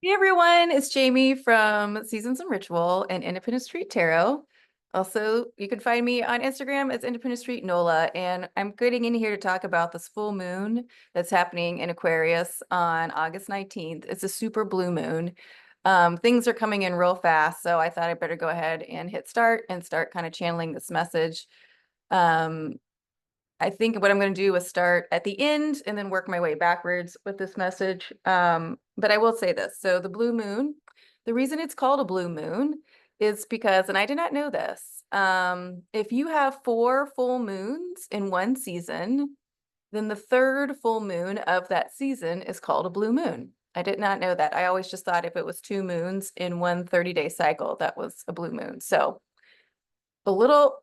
Hey everyone, it's Jamie from Seasons and Ritual and Independent Street Tarot. Also, you can find me on Instagram as Independent Street Nola, and I'm getting in here to talk about this full moon that's happening in Aquarius on August 19th. It's a super blue moon. Things are coming in real fast, so I thought I'd better go ahead and hit start and start kind of channeling this message. Um, I think what I'm going to do is start at the end and then work my way backwards with this message. But I will say this. So the blue moon, the reason it's called a blue moon is because, and I did not know this, if you have 4 full moons in one season, then the third full moon of that season is called a blue moon. I did not know that. I always just thought if it was 2 moons in one 30-day cycle, that was a blue moon. So a little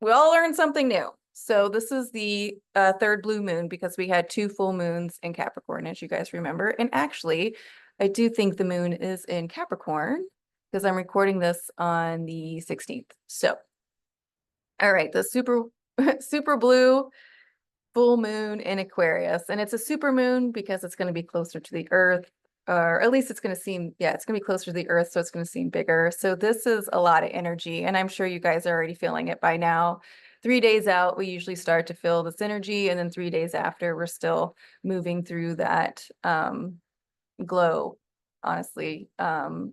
we all learned something new. So this is the third blue moon because we had 2 full moons in Capricorn, as you guys remember. And actually, I do think the moon is in Capricorn because I'm recording this on the 16th. So, all right, the super super blue full moon in Aquarius. And it's a super moon because it's going to be closer to the Earth, or at least it's going to seem, yeah, it's going to be closer to the Earth, so it's going to seem bigger. So this is a lot of energy, and I'm sure you guys are already feeling it by now. 3 days out, we usually start to feel this energy, and then 3 days after, we're still moving through that glow, honestly. Uh,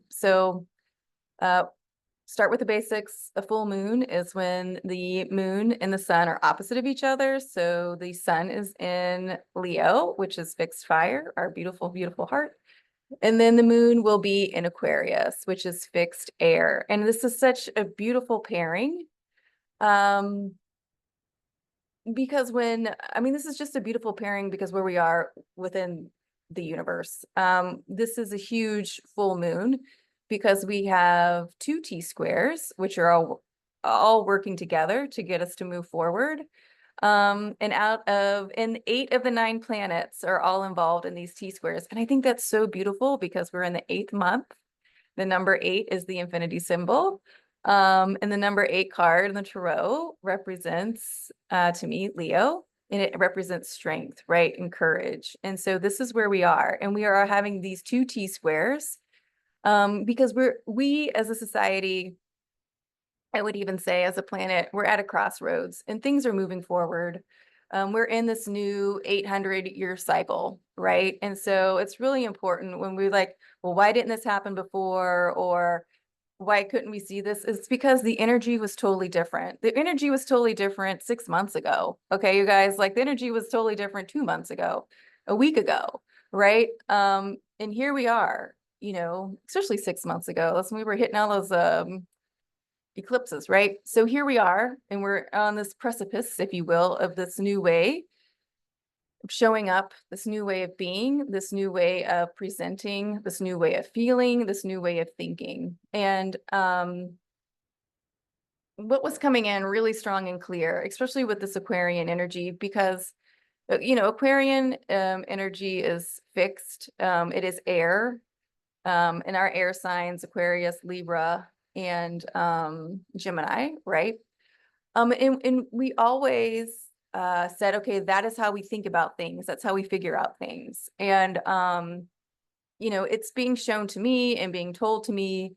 Start with the basics. A full moon is when the moon and the sun are opposite of each other. So the sun is in Leo, which is fixed fire, our beautiful, beautiful heart. And then the moon will be in Aquarius, which is fixed air. And this is such a beautiful pairing. Um, because I mean, this is just a beautiful pairing because where we are within the universe. This is a huge full moon because we have 2 T squares, which are all working together to get us to move forward. And 8 of the 9 planets are all involved in these T-squares. And I think that's so beautiful because we're in the 8th month. The number 8 is the infinity symbol. And the number 8 card in the tarot represents, to me, Leo, and it represents strength, right, and courage. And so this is where we are, and we are having these 2 T-squares, because we as a society, I would even say as a planet, we're at a crossroads, and things are moving forward. We're in this new 800-year cycle, right? And so it's really important when we're like, well, why didn't this happen before? Or why couldn't we see this? It's because the energy was totally different. The energy was totally different 6 months ago. Okay, you guys, like the energy was totally different 2 months ago, a week ago, right? And here we are, especially 6 months ago. That's when we were hitting all those eclipses, right? So here we are, and we're on this precipice, if you will, of this new way of showing up, this new way of being, this new way of presenting, this new way of feeling, this new way of thinking. And what was coming in really strong and clear, especially with this Aquarian energy, because Aquarian energy is fixed. It is air. In our air signs, Aquarius, Libra, and Gemini, right? And we always said, okay, that is how we think about things. That's how we figure out things. And it's being shown to me and being told to me,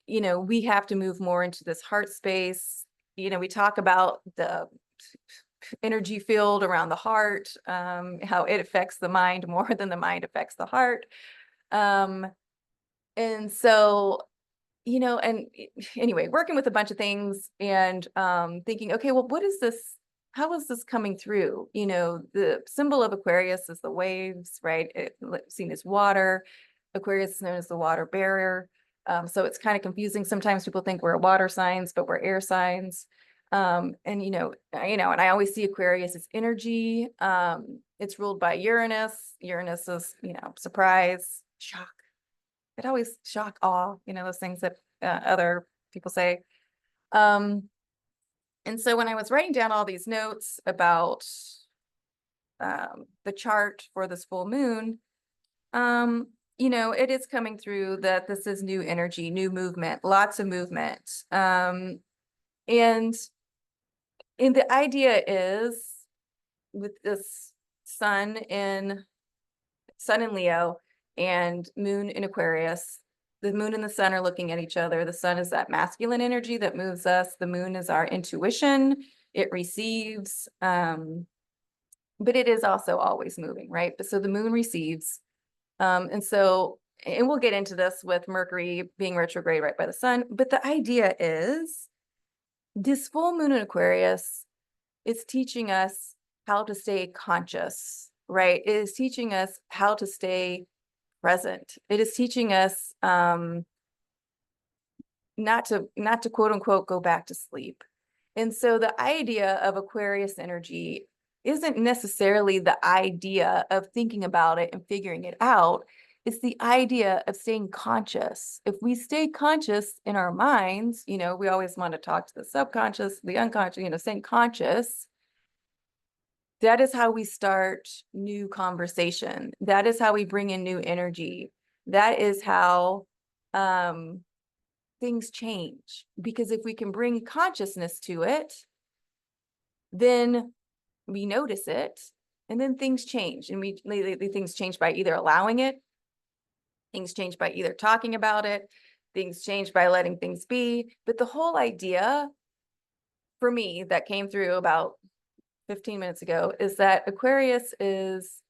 we have to move more into this heart space. We talk about the energy field around the heart, how it affects the mind more than the mind affects the heart. And so, and anyway, working with a bunch of things and thinking, okay, well, what is this? How is this coming through? The symbol of Aquarius is the waves, right? Seen as water. Aquarius is known as the water bearer. So it's kind of confusing. Sometimes people think we're water signs, but we're air signs. And I always see Aquarius as energy. It's ruled by Uranus. Uranus is, surprise, shock. It always shock, awe, those things that other people say. And so when I was writing down all these notes about the chart for this full moon, it is coming through that this is new energy, new movement, lots of movement. And the idea is with this sun in Leo, and moon in Aquarius. The moon and the sun are looking at each other. The sun is that masculine energy that moves us. The moon is our intuition. It receives, but it is also always moving, right? But so the moon receives. And we'll get into this with Mercury being retrograde right by the sun. But the idea is this full moon in Aquarius is teaching us how to stay conscious, right? It is teaching us how to stay present. It is teaching us not to quote unquote go back to sleep. And so the idea of Aquarius energy isn't necessarily the idea of thinking about it and figuring it out. It's the idea of staying conscious. If we stay conscious in our minds, we always want to talk to the subconscious, the unconscious, staying conscious. That is how we start new conversation. That is how we bring in new energy. That is how things change. Because if we can bring consciousness to it, then we notice it, and then things change. And things change by either allowing it, things change by either talking about it, things change by letting things be. But the whole idea for me that came through about 15 minutes ago is that Aquarius is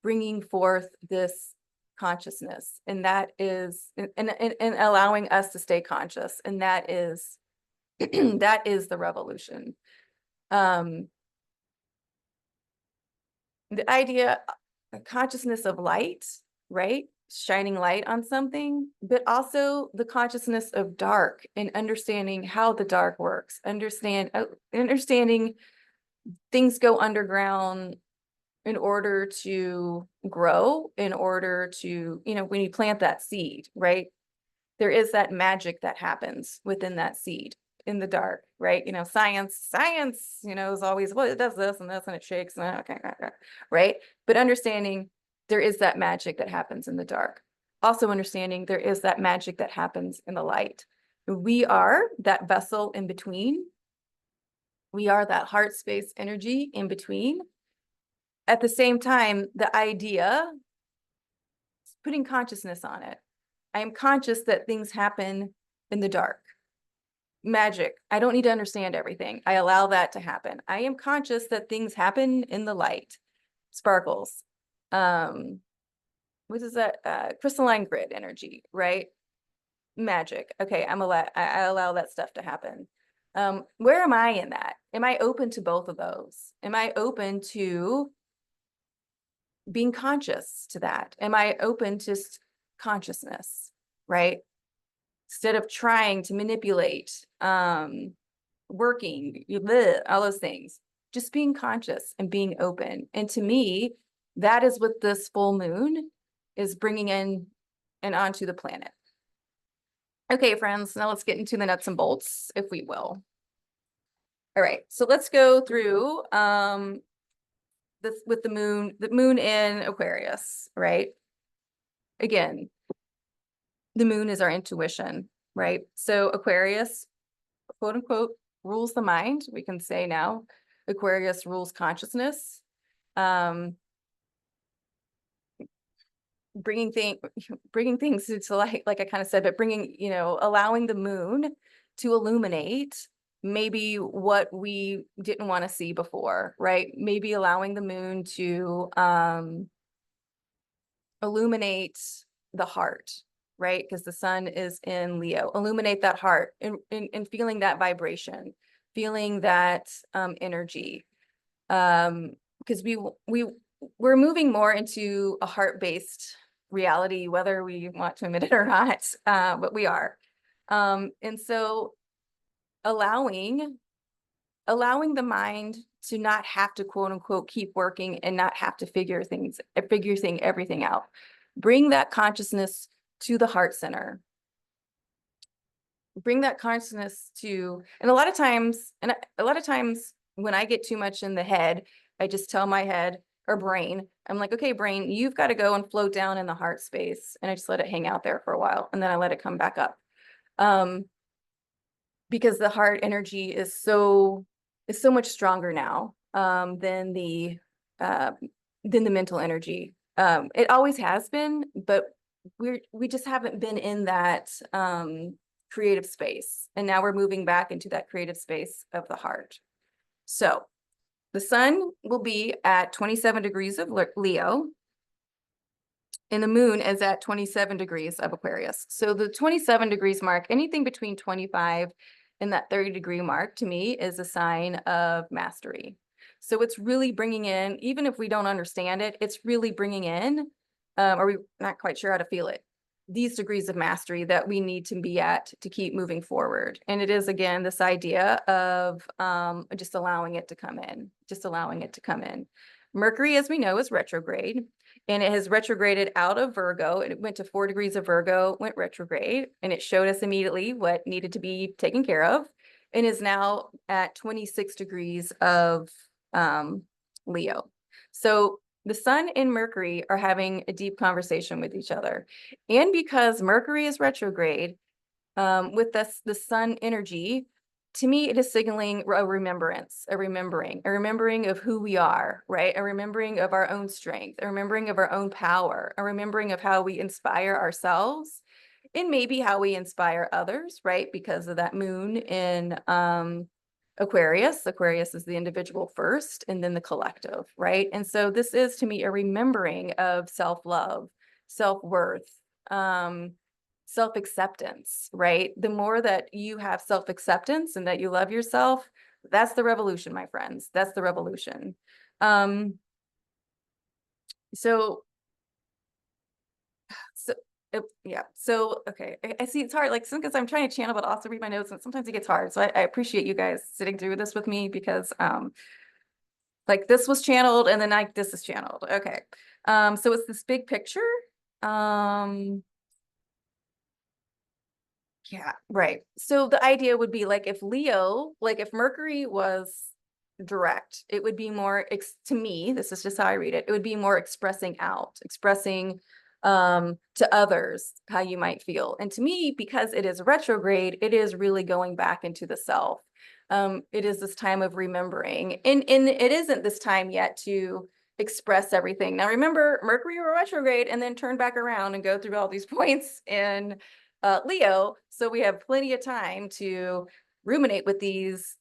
bringing forth this consciousness, and that is and allowing us to stay conscious, and that is that is the revolution. The idea, consciousness of light, right? Shining light on something, but also the consciousness of dark and understanding how the dark works, understanding things go underground in order to grow, in order to, when you plant that seed, right? There is that magic that happens within that seed in the dark, right? Science, is always, well, it does this and this and it shakes, and okay, right? But understanding there is that magic that happens in the dark. Also understanding there is that magic that happens in the light. We are that vessel in between. We are that heart space energy in between. At the same time, the idea, putting consciousness on it. I am conscious that things happen in the dark. Magic. I don't need to understand everything. I allow that to happen. I am conscious that things happen in the light. Sparkles. What is that? Crystalline grid energy, right? Magic. Okay, I allow that stuff to happen. Where am I in that? Am I open to both of those? Am I open to being conscious to that? Am I open to consciousness, right? Instead of trying to manipulate, working, all those things, just being conscious and being open. And to me, that is what this full moon is bringing in and onto the planet. Okay, friends, now let's get into the nuts and bolts, if we will. All right, so let's go through this with the moon in Aquarius, right? Again, the moon is our intuition, right? So Aquarius, quote unquote, rules the mind. We can say now Aquarius rules consciousness. Bringing things to light, like I kind of said, but allowing the moon to illuminate maybe what we didn't want to see before, right? Maybe allowing the moon to illuminate the heart, right? Because the sun is in Leo. Illuminate that heart and feeling that vibration, feeling that energy. Because we're moving more into a heart-based reality, whether we want to admit it or not, but we are. And so allowing the mind to not have to quote unquote keep working and not have to figure everything out. Bring that consciousness to the heart center. Bring that consciousness to, and a lot of times when I get too much in the head, I just tell my head or brain, I'm like, okay, brain, you've got to go and float down in the heart space. And I just let it hang out there for a while. And then I let it come back up. Because the heart energy is so much stronger now than the mental energy. It always has been, but we just haven't been in that creative space. And now we're moving back into that creative space of the heart. So the sun will be at 27 degrees of Leo, and the moon is at 27 degrees of Aquarius. So the 27 degrees mark, anything between 25 and that 30-degree mark, to me, is a sign of mastery. So it's really bringing in, even if we don't understand it, it's really bringing in, or we're not quite sure how to feel it, these degrees of mastery that we need to be at to keep moving forward. And it is, again, this idea of just allowing it to come in, just allowing it to come in. Mercury, as we know, is retrograde, and it has retrograded out of Virgo. It went to 4 degrees of Virgo, went retrograde, and it showed us immediately what needed to be taken care of, and is now at 26 degrees of Leo. So the sun and Mercury are having a deep conversation with each other. And because Mercury is retrograde, with the sun energy, to me, it is signaling a remembrance, a remembering of who we are, right? A remembering of our own strength, a remembering of our own power, a remembering of how we inspire ourselves, and maybe how we inspire others, right? Because of that moon in Aquarius. Aquarius is the individual first, and then the collective, right? And so this is, to me, a remembering of self-love, self-worth, self-acceptance, right? The more that you have self-acceptance and that you love yourself, that's the revolution, my friends. That's the revolution. Um, so, so yeah. So, okay. I see it's hard, like, because I'm trying to channel, but also read my notes, and sometimes it gets hard. So I appreciate you guys sitting through this with me, because like, this was channeled and then this is channeled. Okay. So it's this big picture. Yeah, right. So the idea would be, like, if Leo, like if Mercury was direct, it would be more, to me, this is just how I read it, it would be more expressing out, expressing to others how you might feel. And to me, because it is retrograde, it is really going back into the self. It is this time of remembering. And it isn't this time yet to express everything. Now remember, Mercury were retrograde and then turn back around and go through all these points in Leo. So we have plenty of time to ruminate with these,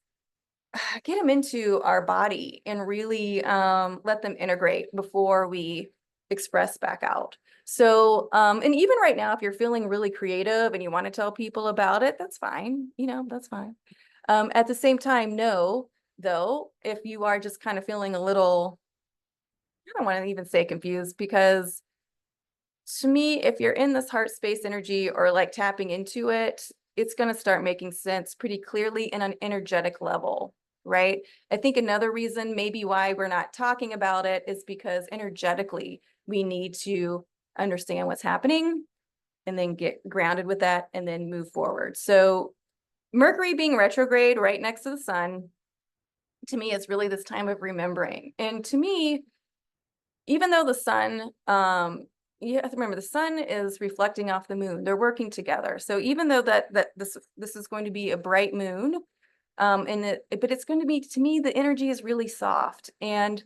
get them into our body, and really let them integrate before we express back out. So, and even right now, if you're feeling really creative and you want to tell people about it, that's fine. You know, that's fine. At the same time, know, though, if you are just kind of feeling a little, I don't want to even say confused, because to me, if you're in this heart space energy, or like tapping into it, it's going to start making sense pretty clearly in an energetic level, right? I think another reason maybe why we're not talking about it is because energetically we need to understand what's happening and then get grounded with that and then move forward. So Mercury being retrograde right next to the sun, to me, is really this time of remembering. And to me, even though the sun, you have to remember, the sun is reflecting off the moon. They're working together. So even though that this is going to be a bright moon, but it's going to be, to me, the energy is really soft. And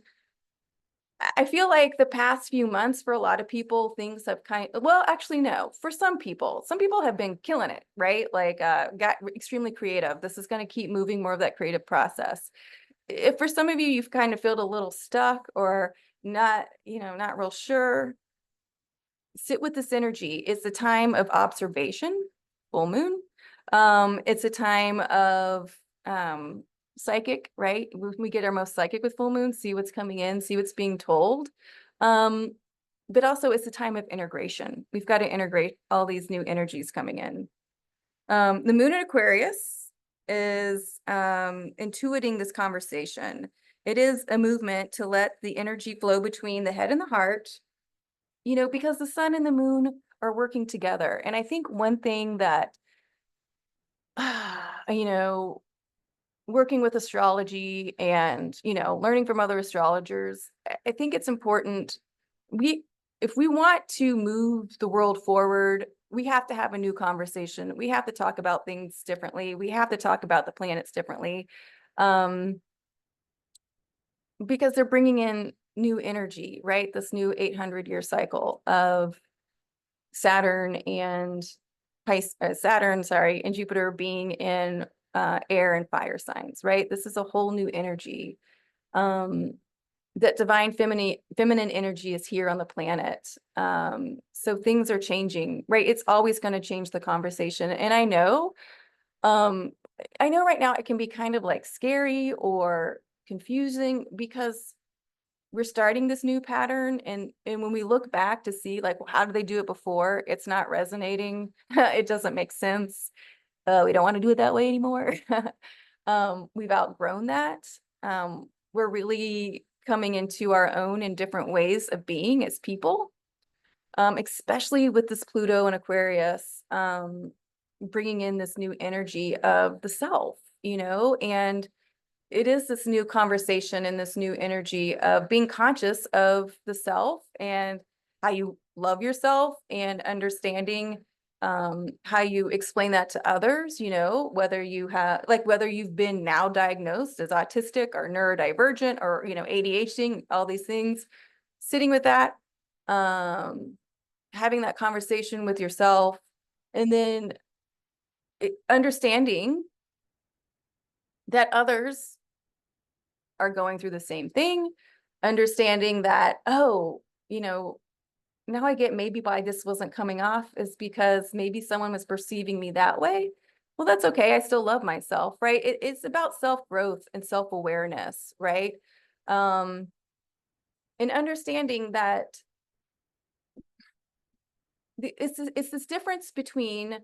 I feel like the past few months, for a lot of people, things have well, actually, no, for some people have been killing it, right? Like, got extremely creative. This is going to keep moving more of that creative process. If for some of you, you've kind of felt a little stuck, or not, not real sure, sit with this energy. It's a time of observation, full moon. It's a time of psychic, right? We get our most psychic with full moon, see what's coming in, see what's being told. But also it's a time of integration. We've got to integrate all these new energies coming in. The moon in Aquarius is intuiting this conversation. It is a movement to let the energy flow between the head and the heart, because the sun and the moon are working together. And I think one thing that, working with astrology and, learning from other astrologers, I think it's important. If we want to move the world forward, we have to have a new conversation. We have to talk about things differently. We have to talk about the planets differently. Because they're bringing in new energy, right? This new 800-year cycle of Saturn and Saturn, sorry, and Jupiter being in air and fire signs, right? This is a whole new energy. That divine feminine energy is here on the planet. So things are changing, right? It's always going to change the conversation. And um, I know right now it can be kind of like scary or confusing because we're starting this new pattern, and when we look back to see like, well, how did they do it before, it's not resonating. It doesn't make sense. We don't want to do it that way anymore. We've outgrown that. We're really coming into our own in different ways of being as people, especially with this Pluto and Aquarius, bringing in this new energy of the self, and it is this new conversation and this new energy of being conscious of the self and how you love yourself and understanding how you explain that to others, whether you've been now diagnosed as autistic or neurodivergent or, ADHD, all these things, sitting with that, having that conversation with yourself, and then understanding that others are going through the same thing, understanding that, oh, now I get maybe why this wasn't coming off is because maybe someone was perceiving me that way. Well, that's okay. I still love myself, right? It's about self-growth and self-awareness, right? And understanding that it's this difference between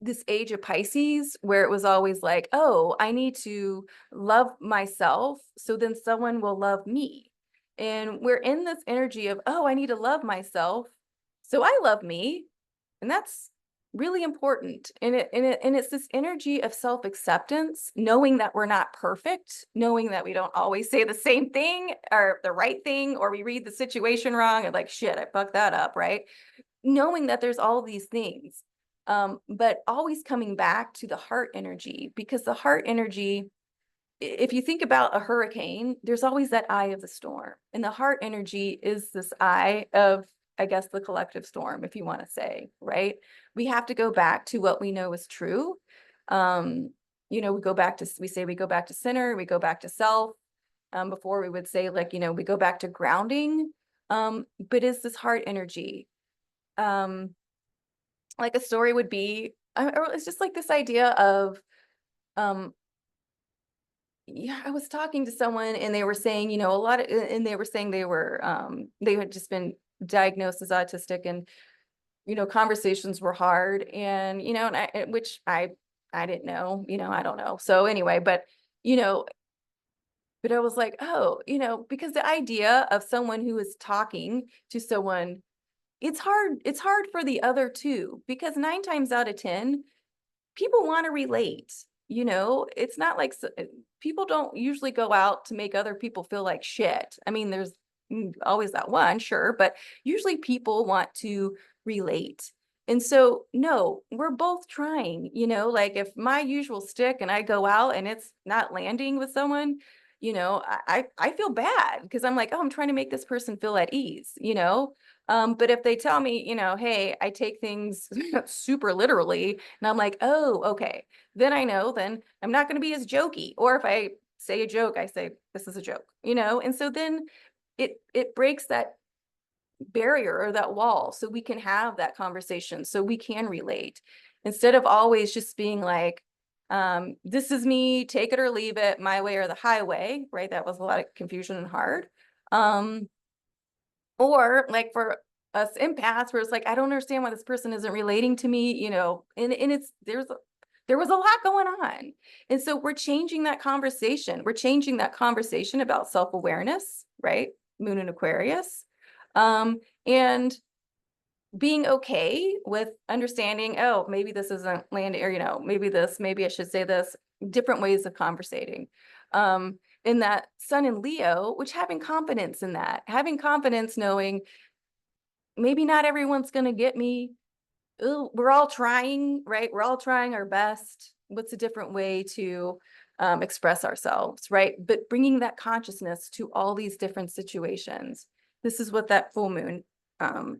this age of Pisces where it was always like, oh, I need to love myself so then someone will love me. And we're in this energy of, oh, I need to love myself so I love me. And that's really important. And it's this energy of self-acceptance, knowing that we're not perfect, knowing that we don't always say the same thing or the right thing, or we read the situation wrong and like, shit, I fucked that up, right? Knowing that there's all these things. But always coming back to the heart energy, because the heart energy, if you think about a hurricane, there's always that eye of the storm. And the heart energy is this eye of, I guess, the collective storm, if you want to say, right? We have to go back to what we know is true. We go back to center, we go back to self. Before we would say like, we go back to grounding. But it's this heart energy. Like a story would be, or it's just like this idea of, yeah, I was talking to someone and they were saying, and they were saying they had just been diagnosed as autistic, and, conversations were hard, and, which I didn't know, I don't know. So anyway, you know, but I was like, oh, because the idea of someone who is talking to someone, it's hard for the other two, because 9 times out of 10, people want to relate. It's not like people don't usually go out to make other people feel like shit. I mean, there's always that one, sure, but usually people want to relate. And so, no, we're both trying, like if my usual stick and I go out and it's not landing with someone, I feel bad because I'm like, oh, I'm trying to make this person feel at ease. But if they tell me, hey, I take things super literally, and I'm like, oh, okay, then I know, then I'm not going to be as jokey. Or if I say a joke, I say, this is a joke, and so then it breaks that barrier or that wall, so we can have that conversation, so we can relate, instead of always just being like, this is me, take it or leave it, my way or the highway, right? That was a lot of confusion and hard. Or like for us empaths, where it's like, I don't understand why this person isn't relating to me, and there was a lot going on. And so we're changing that conversation. We're changing that conversation about self-awareness, right? Moon in Aquarius. And being okay with understanding, oh, maybe this isn't landing, or, maybe I should say this, different ways of conversating. In that Sun in Leo, which having confidence in that, having confidence knowing maybe not everyone's going to get me. Ooh, we're all trying, right? We're all trying our best. What's a different way to express ourselves, right? But bringing that consciousness to all these different situations. This is what that full moon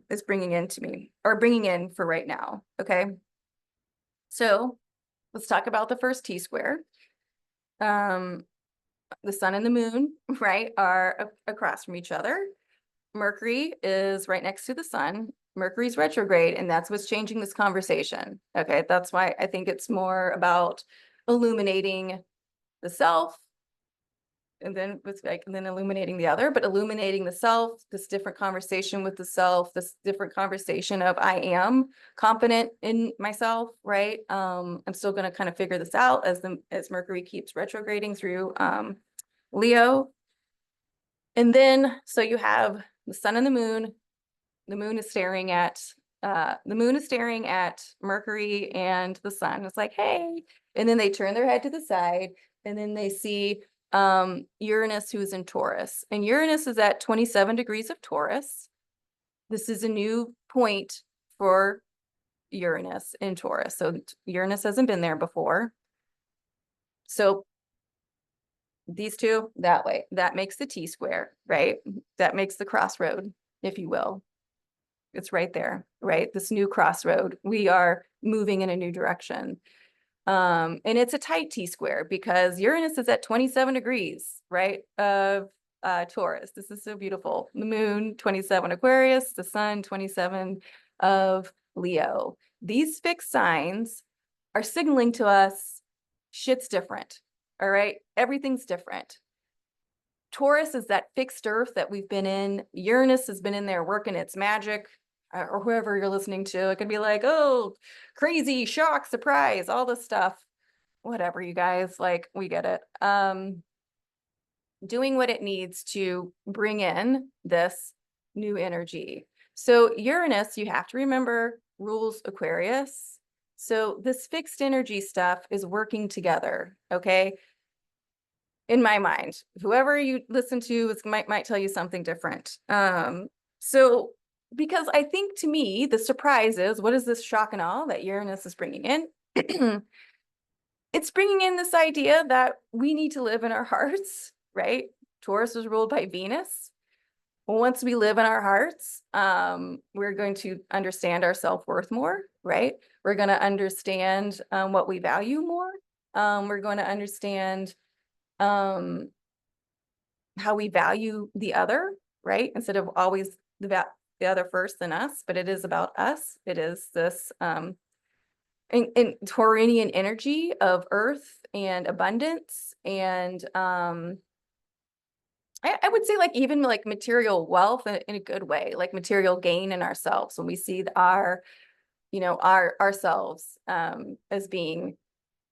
is bringing into me, or bringing in for right now, okay? So let's talk about the first T-square. The sun and the moon, right, are across from each other. Mercury is right next to the sun. Mercury's retrograde, and that's what's changing this conversation. Okay, that's why I think it's more about illuminating the self, and then with like, and then illuminating the other, but illuminating the self, this different conversation with the self, this different conversation of I am confident in myself, right? I'm still going to kind of figure this out as Mercury keeps retrograding through Leo. And then, so you have the sun and the moon. The moon is staring at Mercury and the sun. It's like, hey, and then they turn their head to the side, and then they see Uranus, who's in Taurus, and Uranus is at 27 degrees of Taurus. This is a new point for Uranus in Taurus. So Uranus hasn't been there before. So these two that way, that makes the T-square, right? That makes the crossroad, if you will. It's right there, right? This new crossroad. We are moving in a new direction. And it's a tight T-square because Uranus is at 27 degrees, right, of Taurus. This is so beautiful. The moon, 27 Aquarius, the sun, 27 of Leo. These fixed signs are signaling to us shit's different, all right? Everything's different. Taurus is that fixed earth that we've been in. Uranus has been in there working its magic, or whoever you're listening to. It could be like, oh, crazy, shock, surprise, all this stuff. Whatever, you guys, like, we get it. Doing what it needs to bring in this new energy. So Uranus, you have to remember, rules Aquarius. So this fixed energy stuff is working together, okay? In my mind, whoever you listen to might tell you something different. So because I think, to me, the surprise is, what is this shock and awe that Uranus is bringing in? It's bringing in this idea that we need to live in our hearts, right? Taurus is ruled by Venus. Once we live in our hearts, we're going to understand our self-worth more, right? We're going to understand what we value more. We're going to understand how we value the other, right? Instead of always the other first than us, but it is about us. It is this in Tauranian energy of earth and abundance, and I would say, like, even like material wealth in a good way, like material gain in ourselves when we see our, you know, ourselves as being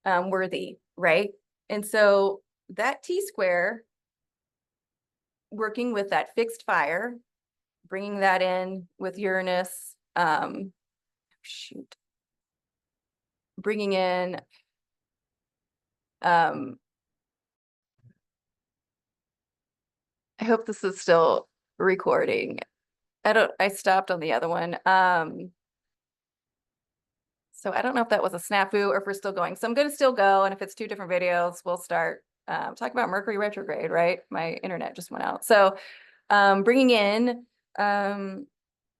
worthy, right? And so that T-square, working with that fixed fire, bringing that in with Uranus, bringing in, I hope this is still recording. I stopped on the other one. So I don't know if that was a snafu or if we're still going. So I'm going to still go. And if it's two different videos, we'll start talking about Mercury retrograde, right? My internet just went out. So bringing in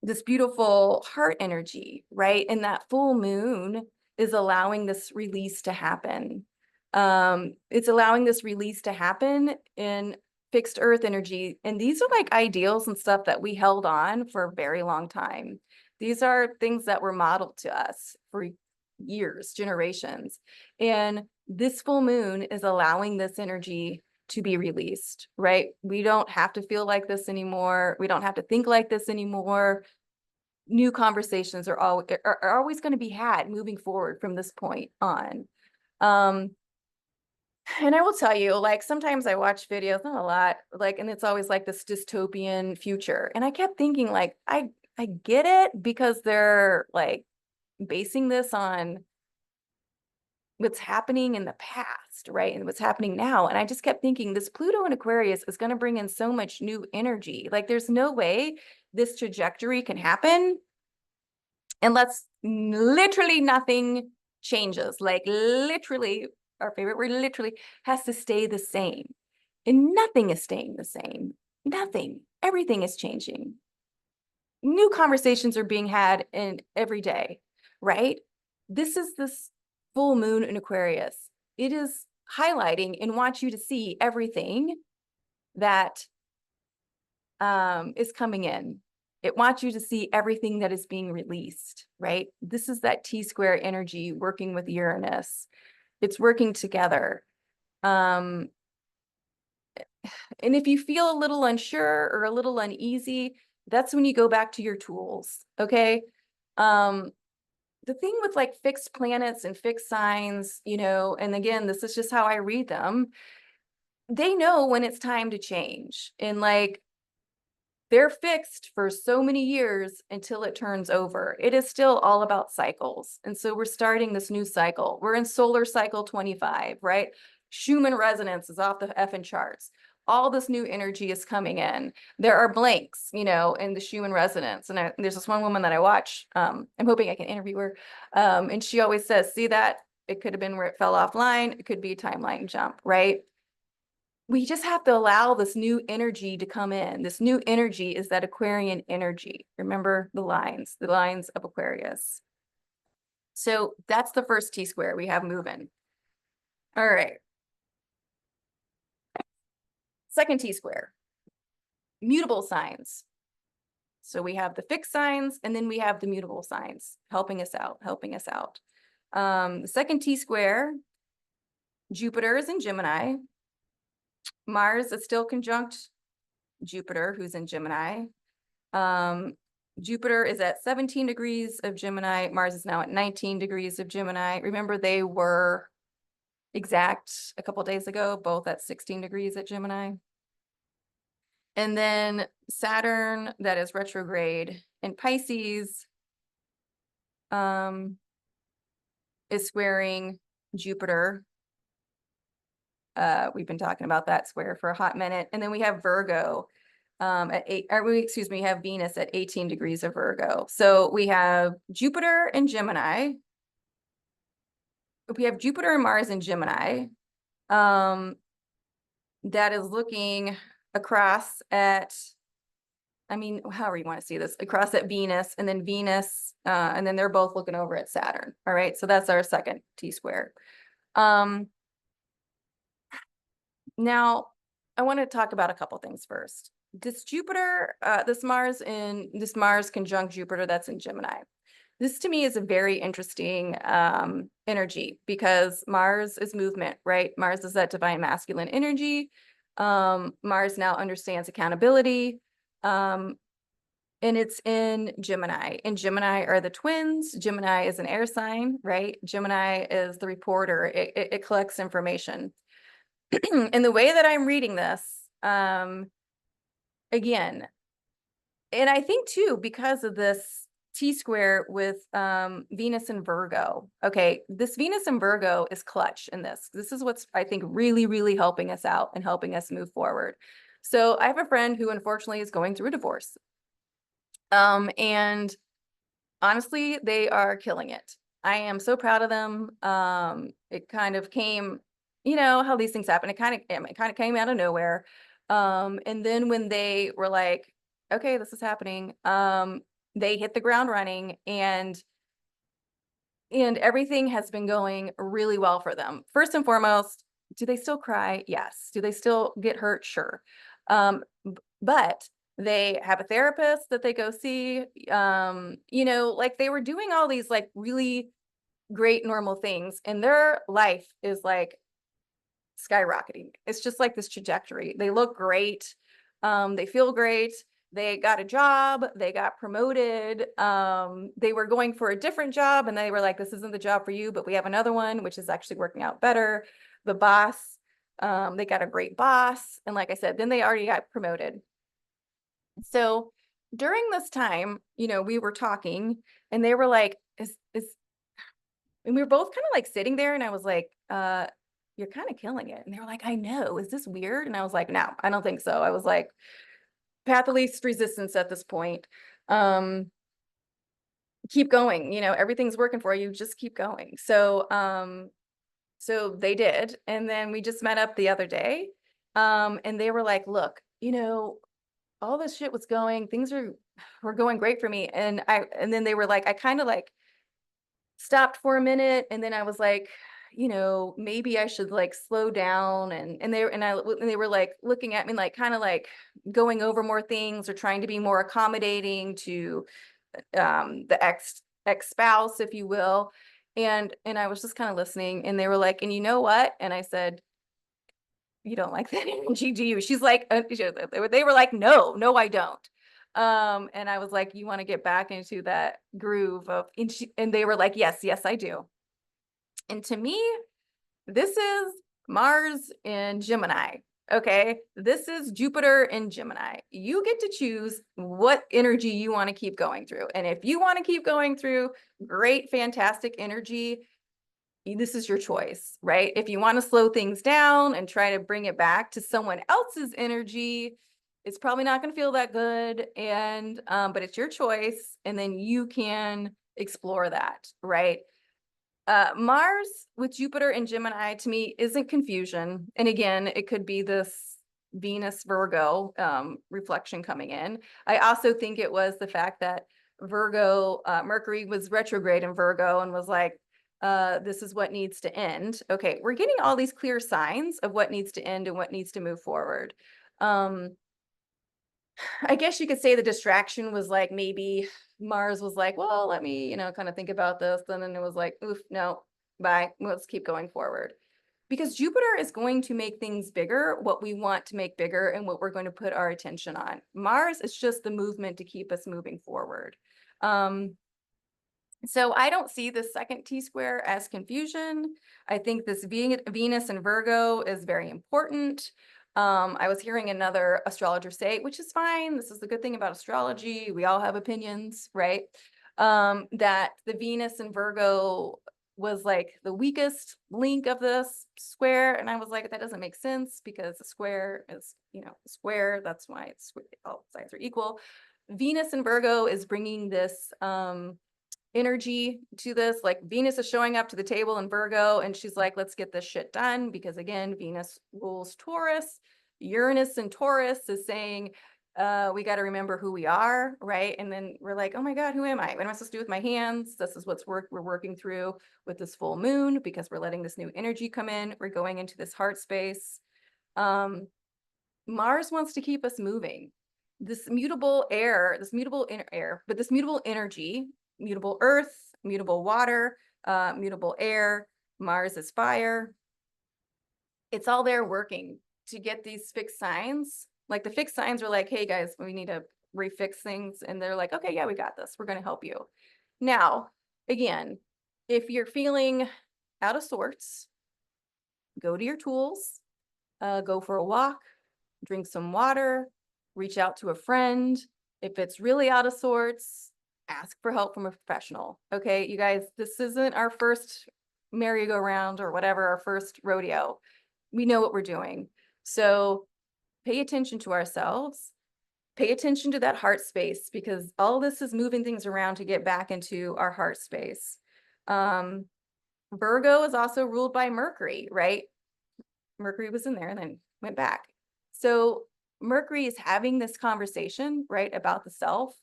this beautiful heart energy, right? And that full moon is allowing this release to happen. It's allowing this release to happen in fixed earth energy. And these are like ideals and stuff that we held on for a very long time. These are things that were modeled to us for years, generations. And this full moon is allowing this energy to be released, right? We don't have to feel like this anymore. We don't have to think like this anymore. New conversations are always going to be had moving forward from this point on. And I will tell you, like, sometimes I watch videos, not a lot, like, and it's always like this dystopian future. And I kept thinking, like, I get it, because they're like basing this on what's happening in the past, right? And what's happening now. And I just kept thinking, this Pluto in Aquarius is going to bring in so much new energy. Like, there's no way this trajectory can happen unless literally nothing changes. Like, literally our favorite word, literally has to stay the same. And nothing is staying the same. Nothing. Everything is changing. New conversations are being had in every day, right? This is this full moon in Aquarius. It is highlighting and wants you to see everything that is coming in. It wants you to see everything that is being released, right? This is that T-square energy working with Uranus. It's working together. And if you feel a little unsure or a little uneasy, that's when you go back to your tools, okay? The thing with like fixed planets and fixed signs, you know, and again, this is just how I read them, they know when it's time to change. And like, they're fixed for so many years until it turns over. It is still all about cycles. And so we're starting this new cycle. We're in solar cycle 25, right? Schumann resonance is off the effing charts. All this new energy is coming in. There are blanks, you know, in the Schumann resonance. And there's this one woman that I watch. I'm hoping I can interview her. And she always says, see that? It could have been where it fell offline. It could be a timeline jump, right? We just have to allow this new energy to come in. This new energy is that Aquarian energy. Remember the lines of Aquarius. So that's the first T-square we have moving. All right. Second T-square, mutable signs. So we have the fixed signs and then we have the mutable signs helping us out. The second T-square, Jupiter is in Gemini. Mars is still conjunct Jupiter, who's in Gemini. Jupiter is at 17 degrees of Gemini. Mars is now at 19 degrees of Gemini. Remember, they were exact a couple days ago, both at 16 degrees at Gemini. And then Saturn, that is retrograde in Pisces, is squaring Jupiter. We've been talking about that square for a hot minute. And then we have Virgo we have Venus at 18 degrees of Virgo. So we have Jupiter and Gemini. We have Jupiter and Mars in Gemini. That is looking across at, I mean, however you want to see this, across at Venus, and then Venus, and then they're both looking over at Saturn. All right, so that's our second T-square. Now, I want to talk about a couple things first. This Jupiter, this Mars conjunct Jupiter that's in Gemini. This to me is a very interesting energy because Mars is movement, right? Mars is that divine masculine energy. Mars now understands accountability. And it's in Gemini. And Gemini are the twins. Gemini is an air sign, right? Gemini is the reporter. It collects information. And the way that I'm reading this, again, and I think too, because of this T-square with Venus and Virgo, okay, this Venus and Virgo is clutch in this. This is what's, I think, really, really helping us out and helping us move forward. So I have a friend who unfortunately is going through a divorce. And honestly, they are killing it. I am so proud of them. It kind of came, you know, how these things happen. It kind of came out of nowhere. And then when they were like, okay, this is happening, they hit the ground running and everything has been going really well for them. First and foremost, do they still cry? Yes. Do they still get hurt? Sure. But they have a therapist that they go see, you know, like they were doing all these like really great normal things and their life is like skyrocketing. It's just like this trajectory. They look great. They feel great. They got a job. They got promoted. They were going for a different job and they were like, this isn't the job for you, but we have another one, which is actually working out better. The boss, they got a great boss. And like I said, then they already got promoted. So during this time, you know, we were talking and they were like, and we were both kind of like sitting there and I was like, you're kind of killing it. And they were like, I know, is this weird? And I was like, no, I don't think so. I was like, path of least resistance at this point. Keep going, you know, everything's working for you, just keep going. So So they did. And then we just met up the other day. And they were like, look, all this shit was going, things were going great for me. And then they were like, I kind of like stopped for a minute, and then I was like, maybe I should like slow down. And they were like looking at me like kind of like going over more things or trying to be more accommodating to the ex spouse, if you will. And I was just kind of listening, and they were like, and you know what? And I said, you don't like that energy, do you? She's like, they were like, no, I don't. And I was like, you want to get back into that groove of, and they were like, yes, I do. And to me, this is Mars in Gemini. Okay. This is Jupiter in Gemini. You get to choose what energy you want to keep going through. And if you want to keep going through great, fantastic energy, this is your choice, right? If you want to slow things down and try to bring it back to someone else's energy, it's probably not going to feel that good. And, but it's your choice. And then you can explore that, right? Mars with Jupiter and Gemini to me isn't confusion. And again, it could be this Venus Virgo reflection coming in. I also think it was the fact that Mercury was retrograde in Virgo and was like, this is what needs to end. Okay, we're getting all these clear signs of what needs to end and what needs to move forward. I guess you could say the distraction was like maybe Mars was like, well, let me, kind of think about this. And then it was like, oof, no, bye. Let's keep going forward. Because Jupiter is going to make things bigger, what we want to make bigger and what we're going to put our attention on. Mars is just the movement to keep us moving forward. So I don't see the second T-square as confusion. I think this Venus and Virgo is very important. I was hearing another astrologer say, which is fine. This is the good thing about astrology. We all have opinions, right? That the Venus and Virgo was like the weakest link of this square. And I was like, that doesn't make sense because the square is, square. That's why all sides are equal. Venus and Virgo is bringing this energy to this. Like Venus is showing up to the table in Virgo, and she's like, let's get this shit done. Because again, Venus rules Taurus. Uranus and Taurus is saying, we got to remember who we are, right? And then we're like, oh my God, who am I? What am I supposed to do with my hands? This is we're working through with this full moon because we're letting this new energy come in. We're going into this heart space. Mars wants to keep us moving. This mutable air, this mutable inner air, but this mutable energy, mutable earth, mutable water, mutable air, Mars is fire. It's all there working to get these fixed signs. Like the fixed signs are like, hey guys, we need to refix things. And they're like, okay, yeah, we got this. We're going to help you. Now, again, if you're feeling out of sorts, go to your tools, go for a walk, drink some water, reach out to a friend. If it's really out of sorts, ask for help from a professional. Okay, you guys, this isn't our first merry-go-round or whatever, our first rodeo. We know what we're doing. So pay attention to ourselves, pay attention to that heart space, because all this is moving things around to get back into our heart space. Virgo is also ruled by Mercury, right? Mercury was in there and then went back. So Mercury is having this conversation, right, about the self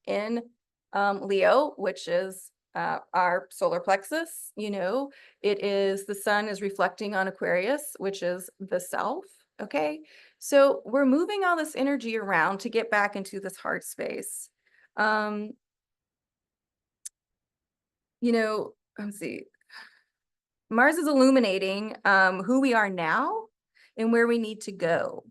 in Leo, which is our solar plexus. It is the sun is reflecting on Aquarius, which is the self. Okay, so we're moving all this energy around to get back into this heart space. Let's see. Mars is illuminating who we are now and where we need to go,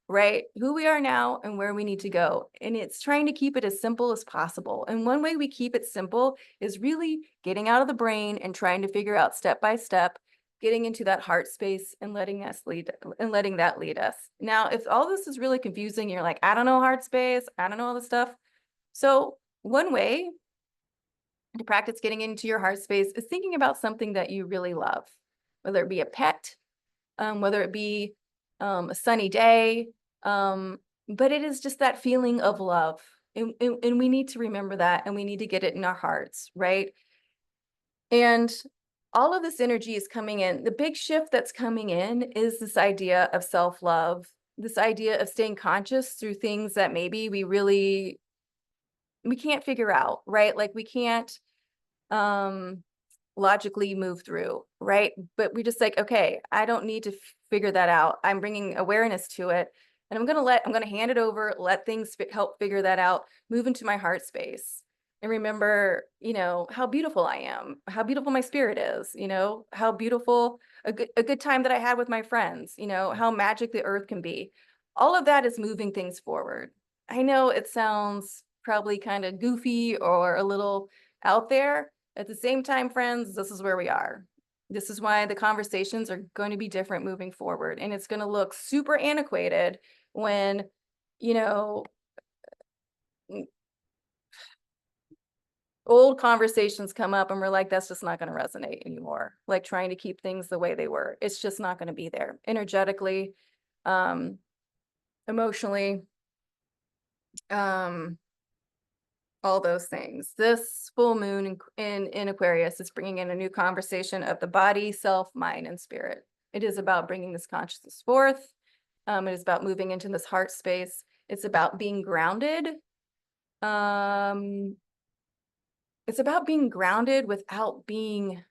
right? Who we are now and where we need to go. And it's trying to keep it as simple as possible. And one way we keep it simple is really getting out of the brain and trying to figure out step by step, getting into that heart space and letting that lead us. Now, if all this is really confusing, you're like, I don't know heart space, I don't know all this stuff. So one way to practice getting into your heart space is thinking about something that you really love, whether it be a pet, whether it be a sunny day, but it is just that feeling of love. And we need to remember that, and we need to get it in our hearts, right? And all of this energy is coming in. The big shift that's coming in is this idea of self-love, this idea of staying conscious through things that maybe we can't figure out, right? Like we can't logically move through, right? But we just like, okay, I don't need to figure that out. I'm bringing awareness to it, and I'm going to hand it over, let things help figure that out, move into my heart space, and remember, how beautiful I am, how beautiful my spirit is, how beautiful a good time that I had with my friends, how magic the earth can be. All of that is moving things forward. I know it sounds probably kind of goofy or a little out there. At the same time, friends, this is where we are. This is why the conversations are going to be different moving forward. And it's going to look super antiquated when, you know, old conversations come up and we're like, that's just not going to resonate anymore. Like trying to keep things the way they were. It's just not going to be there energetically, emotionally, all those things. This full moon in Aquarius is bringing in a new conversation of the body, self, mind, and spirit. It is about bringing this consciousness forth. It is about moving into this heart space. It's about being grounded. It's about being grounded without being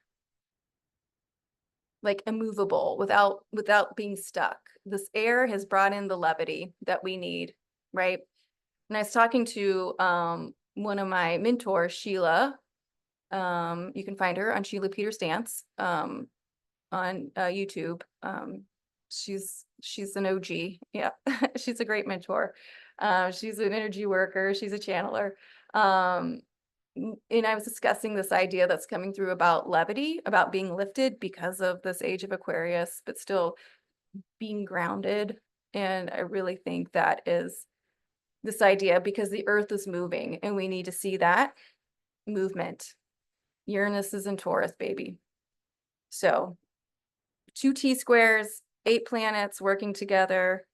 like immovable, without being stuck. This air has brought in the levity that we need, right? And I was talking to one of my mentors, Sheila. You can find her on Sheila Peters Dance on YouTube. She's an OG. Yeah, she's a great mentor. She's an energy worker. She's a channeler. And I was discussing this idea that's coming through about levity, about being lifted because of this age of Aquarius, but still being grounded. And I really think that is this idea because the earth is moving and we need to see that movement. Uranus is in Taurus, baby. So 2 T-squares, 8 planets working together.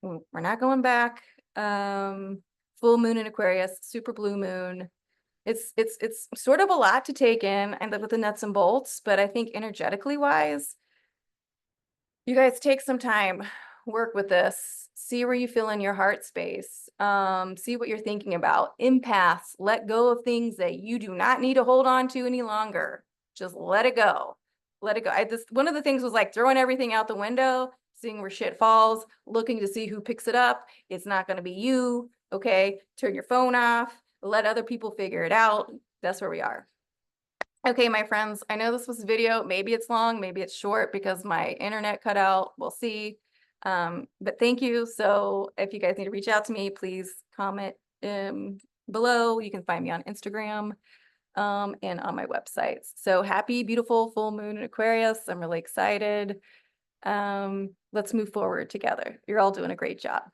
We're not going back. Full moon in Aquarius, super blue moon. It's sort of a lot to take in and with the nuts and bolts, but I think energetically wise, you guys take some time, work with this, see where you feel in your heart space, see what you're thinking about. Empaths, let go of things that you do not need to hold on to any longer. Just let it go. Let it go. One of the things was like throwing everything out the window, seeing where shit falls, looking to see who picks it up. It's not going to be you. Okay. Turn your phone off. Let other people figure it out. That's where we are. Okay, my friends, I know this was a video. Maybe it's long, maybe it's short because my internet cut out. We'll see. But thank you. So if you guys need to reach out to me, please comment below. You can find me on Instagram and on my websites. So happy, beautiful full moon in Aquarius. I'm really excited. Let's move forward together. You're all doing a great job.